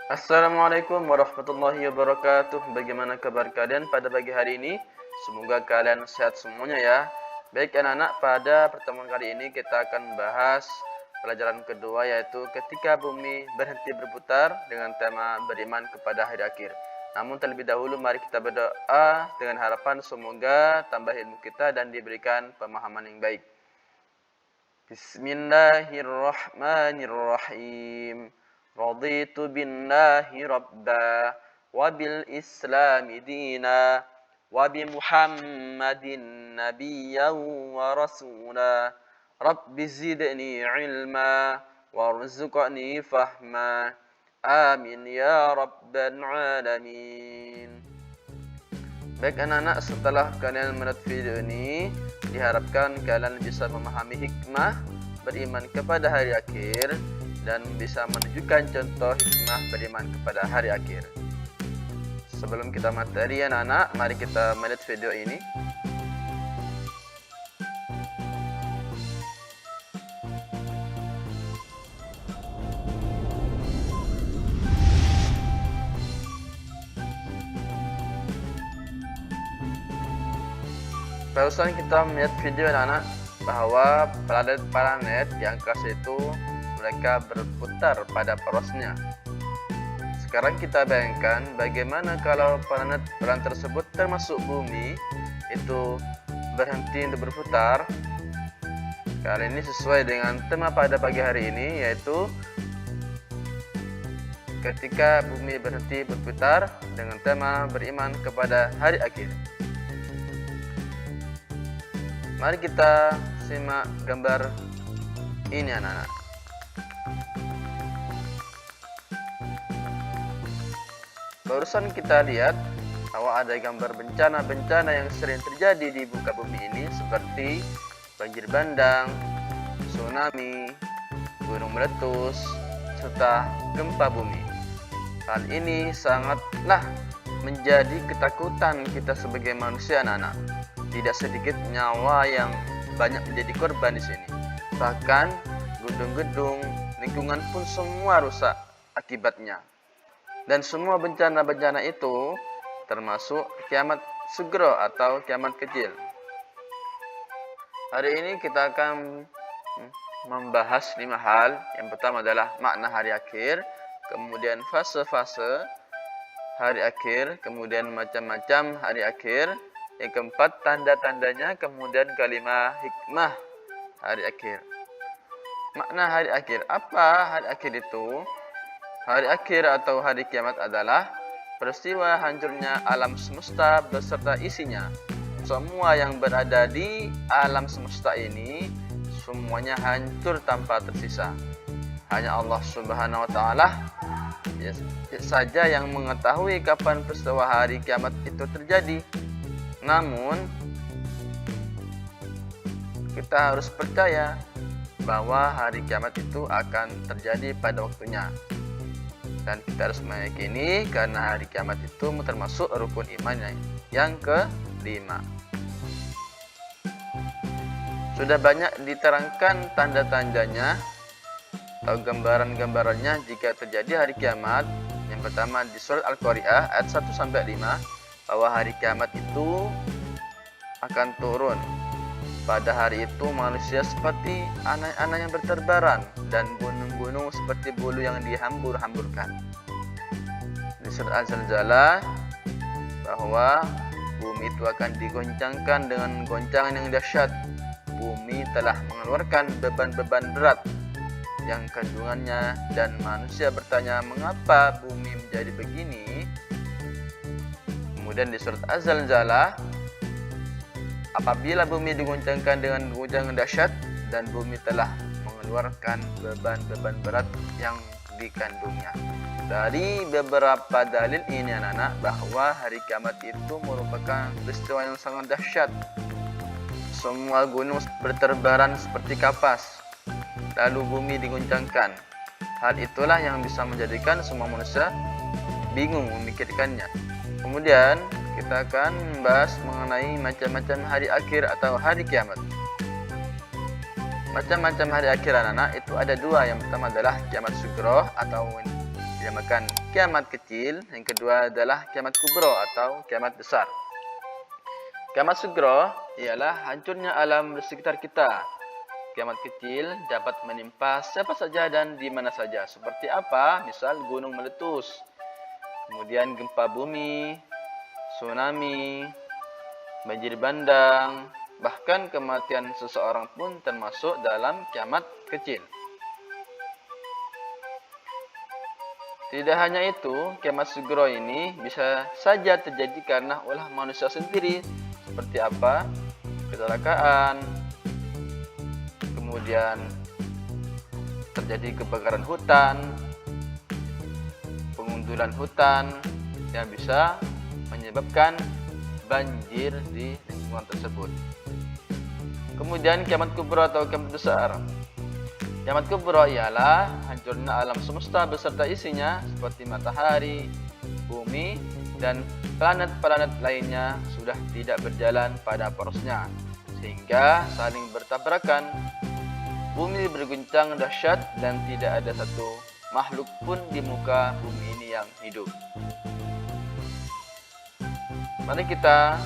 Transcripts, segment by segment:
Assalamualaikum warahmatullahi wabarakatuh. Bagaimana kabar kalian pada pagi hari ini? Semoga kalian sehat semuanya ya. Baik anak-anak, pada pertemuan kali ini kita akan membahas pelajaran kedua, yaitu ketika bumi berhenti berputar, dengan tema beriman kepada hari akhir. Namun terlebih dahulu mari kita berdoa dengan harapan semoga tambah ilmu kita dan diberikan pemahaman yang baik. Bismillahirrahmanirrahim. Raditu billahi rabba wa bil islami dina wa bi Muhammadin nabiyyan wa rasula. Rabbi zidni ilma warzuqni fahma. Amin ya rabbal alamin. Baik anak-anak, setelah kalian melihat video ini, diharapkan kalian bisa memahami hikmah beriman kepada hari akhir dan bisa menunjukkan contoh hikmah beriman kepada hari akhir. Sebelum kita materi anak-anak, mari kita melihat video ini. Barusan kita melihat video anak-anak bahwa planet-planet di angkasa itu mereka berputar pada porosnya. Sekarang kita bayangkan bagaimana kalau planet tersebut termasuk bumi itu berhenti untuk berputar. Kali ini sesuai dengan tema pada pagi hari ini, yaitu ketika bumi berhenti berputar, dengan tema beriman kepada hari akhir. Mari kita simak gambar ini anak-anak. Barusan kita lihat bahwa ada gambar bencana-bencana yang sering terjadi di muka bumi ini, seperti banjir bandang, tsunami, gunung meletus, serta gempa bumi. Hal ini sangatlah menjadi ketakutan kita sebagai manusia anak-anak. Tidak sedikit nyawa yang banyak menjadi korban di sini. Bahkan gedung-gedung, lingkungan pun semua rusak akibatnya. Dan semua bencana-bencana itu termasuk kiamat sugro atau kiamat kecil. Hari ini kita akan membahas 5 hal. Yang pertama adalah makna hari akhir, kemudian fase-fase hari akhir, kemudian macam-macam hari akhir. Yang keempat, tanda-tandanya, kemudian kelima, hikmah hari akhir. Makna hari akhir. Apa hari akhir itu? Hari akhir atau hari kiamat adalah peristiwa hancurnya alam semesta beserta isinya. Semua yang berada di alam semesta ini semuanya hancur tanpa tersisa. Hanya Allah Subhanahu wa taala saja yang mengetahui kapan peristiwa hari kiamat itu terjadi. Namun kita harus percaya bahwa hari kiamat itu akan terjadi pada waktunya. Dan kita harus meyakini karena hari kiamat itu termasuk rukun iman yang kelima. Sudah banyak diterangkan tanda-tandanya atau gambaran-gambarannya jika terjadi hari kiamat. Yang pertama di surat Al-Qari'ah ayat 1 sampai 5, bahwa hari kiamat itu akan turun. Pada hari itu manusia seperti anak-anak yang berterbaran dan gunung-gunung seperti bulu yang dihambur-hamburkan. Di surat Az-Zalzalah bahwa bumi itu akan digoncangkan dengan goncangan yang dahsyat. Bumi telah mengeluarkan beban-beban berat yang kandungannya, dan manusia bertanya mengapa bumi menjadi begini. Kemudian di surat Az-Zalzalah, apabila bumi digoncangkan dengan goncangan dahsyat dan bumi telah mengeluarkan beban-beban berat yang dikandungnya. Dari beberapa dalil ini anak-anak bahwa hari kiamat itu merupakan peristiwa yang sangat dahsyat. Semua gunung berterbaran seperti kapas, lalu bumi digoncangkan. Hal itulah yang bisa menjadikan semua manusia bingung memikirkannya. Kemudian kita akan membahas mengenai macam-macam hari akhir atau hari kiamat. Macam-macam hari akhir anak-anak itu ada 2. Yang pertama adalah kiamat sugro atau dinamakan kiamat kecil. Yang kedua adalah kiamat kubro atau kiamat besar. Kiamat sugro ialah hancurnya alam di sekitar kita. Kiamat kecil dapat menimpa siapa saja dan di mana saja. Seperti apa? Misal gunung meletus, kemudian gempa bumi, tsunami, banjir bandang, bahkan kematian seseorang pun termasuk dalam kiamat kecil. Tidak hanya itu, kiamat sugro ini bisa saja terjadi karena ulah manusia sendiri. Seperti apa? Kecelakaan, kemudian terjadi kebakaran hutan, pengundulan hutan yang bisa menyebabkan banjir di lingkungan tersebut. Kemudian kiamat kubro atau kiamat besar. Kiamat kubro ialah hancurnya alam semesta beserta isinya seperti matahari, bumi, dan planet-planet lainnya sudah tidak berjalan pada porosnya sehingga saling bertabrakan. Bumi berguncang dahsyat dan tidak ada satu makhluk pun di muka bumi ini yang hidup. Mari kita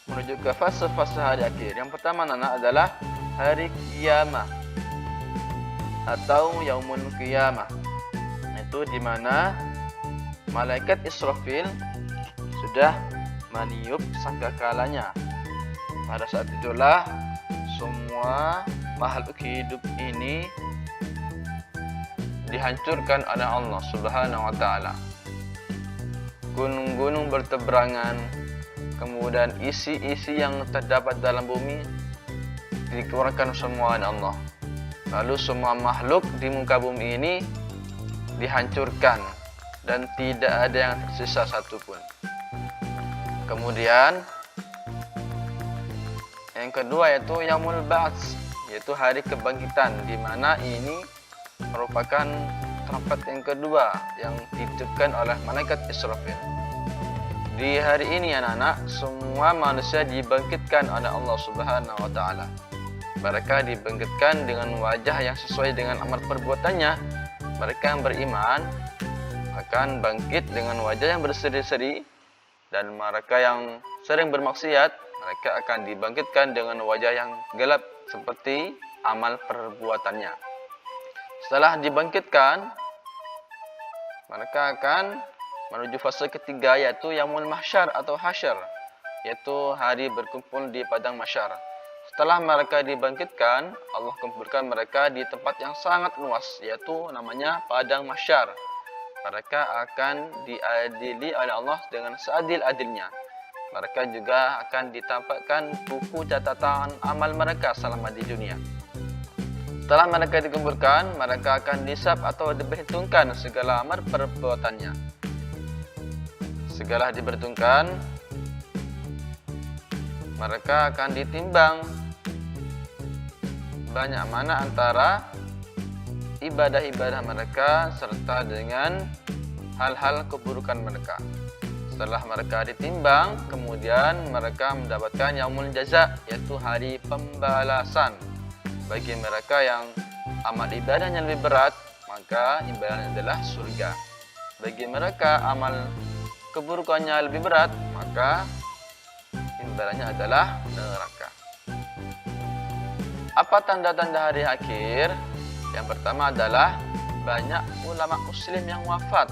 menuju ke fase-fase hari akhir. Yang pertama adalah hari kiamah atau yaumul qiyamah. Itu di mana malaikat Israfil sudah meniup sangkakalanya. Pada saat itulah semua makhluk hidup ini dihancurkan oleh Allah Subhanahu wa taala. Gunung-gunung berteberangan, kemudian isi-isi yang terdapat dalam bumi dikeluarkan semua oleh Allah. Lalu semua makhluk di muka bumi ini dihancurkan dan tidak ada yang tersisa satupun. Kemudian yang kedua yaitu Yaumul Ba'ts, yaitu hari kebangkitan, di mana ini merupakan trompet yang kedua yang ditiupkan oleh malaikat Israfil. Di hari ini anak-anak, semua manusia dibangkitkan oleh Allah Subhanahu wa taala. Mereka dibangkitkan dengan wajah yang sesuai dengan amal perbuatannya. Mereka yang beriman akan bangkit dengan wajah yang berseri-seri, dan mereka yang sering bermaksiat mereka akan dibangkitkan dengan wajah yang gelap seperti amal perbuatannya. Setelah dibangkitkan, mereka akan menuju fase ketiga yaitu Yaumul Mahsyar atau Hasyar, yaitu hari berkumpul di padang mahsyar. Setelah mereka dibangkitkan, Allah kumpulkan mereka di tempat yang sangat luas, yaitu namanya padang mahsyar. Mereka akan diadili oleh Allah dengan seadil-adilnya. Mereka juga akan ditampakkan buku catatan amal mereka selama di dunia. Setelah mereka dikumpulkan, mereka akan disab atau diperhitungkan segala amal perbuatannya. Segala diperhitungkan, mereka akan ditimbang banyak mana antara ibadah-ibadah mereka serta dengan hal-hal keburukan mereka. Setelah mereka ditimbang, kemudian mereka mendapatkan Yaumul Jaza, yaitu hari pembalasan. Bagi mereka yang amal ibadahnya lebih berat, maka ibadahnya adalah surga. Bagi mereka amal keburukannya lebih berat, maka ibadahnya adalah neraka. Apa tanda-tanda hari akhir? Yang pertama adalah banyak ulama muslim yang wafat.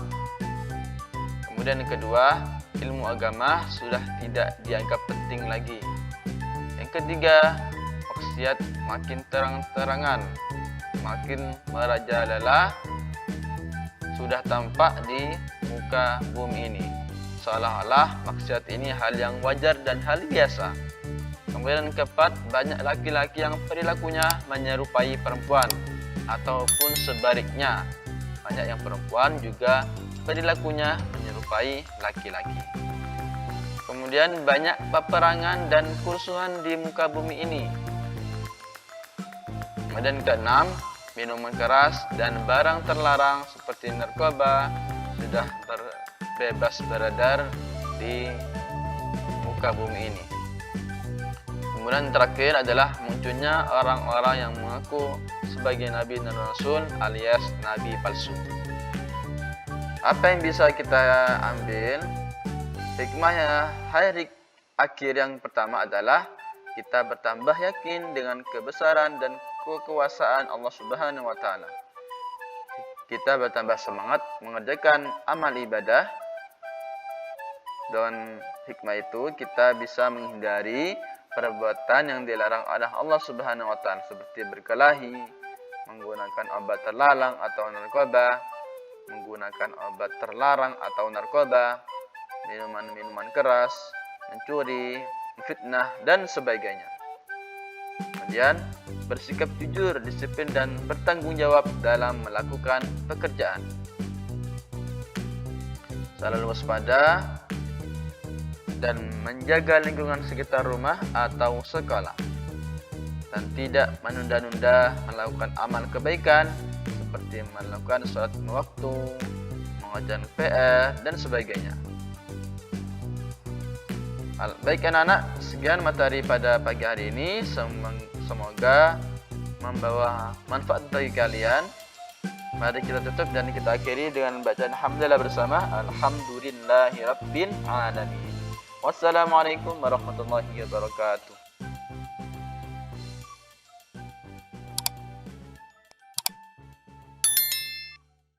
Kemudian yang kedua, ilmu agama sudah tidak dianggap penting lagi. Yang ketiga, maksiat makin terang-terangan, makin merajalela, sudah tampak di muka bumi ini. Seolah-olah maksiat ini hal yang wajar dan hal biasa. Kemudian yang keempat, banyak laki-laki yang perilakunya menyerupai perempuan ataupun sebaliknya. Banyak yang perempuan juga perilakunya menyerupai laki-laki. Kemudian banyak peperangan dan kerusuhan di muka bumi ini. Dan keenam, minuman keras dan barang terlarang seperti narkoba sudah bebas beredar di muka bumi ini. Kemudian terakhir adalah munculnya orang-orang yang mengaku sebagai nabi dan rasul alias nabi palsu. Apa yang bisa kita ambil? Hikmahnya hari akhir yang pertama adalah kita bertambah yakin dengan kebesaran dan kekuasaan Allah Subhanahu wa taala. Kita bertambah semangat mengerjakan amal ibadah. Dengan hikmah itu kita bisa menghindari perbuatan yang dilarang oleh Allah Subhanahu wa taala seperti berkelahi, menggunakan obat terlarang atau narkoba, menggunakan obat terlarang atau narkoba, minuman-minuman keras, mencuri, fitnah, dan sebagainya. Kemudian, bersikap jujur, disiplin, dan bertanggung jawab dalam melakukan pekerjaan. Selalu waspada dan menjaga lingkungan sekitar rumah atau sekolah. Dan tidak menunda-nunda melakukan amal kebaikan seperti melakukan sholat waktu, mengerjakan PR, dan sebagainya. Baik anak-anak, sekian materi pada pagi hari ini. Semoga membawa manfaat bagi kalian. Mari kita tutup dan kita akhiri dengan bacaan alhamdulillah bersama. Alhamdulillahirabbil alamin. Wassalamualaikum warahmatullahi wabarakatuh.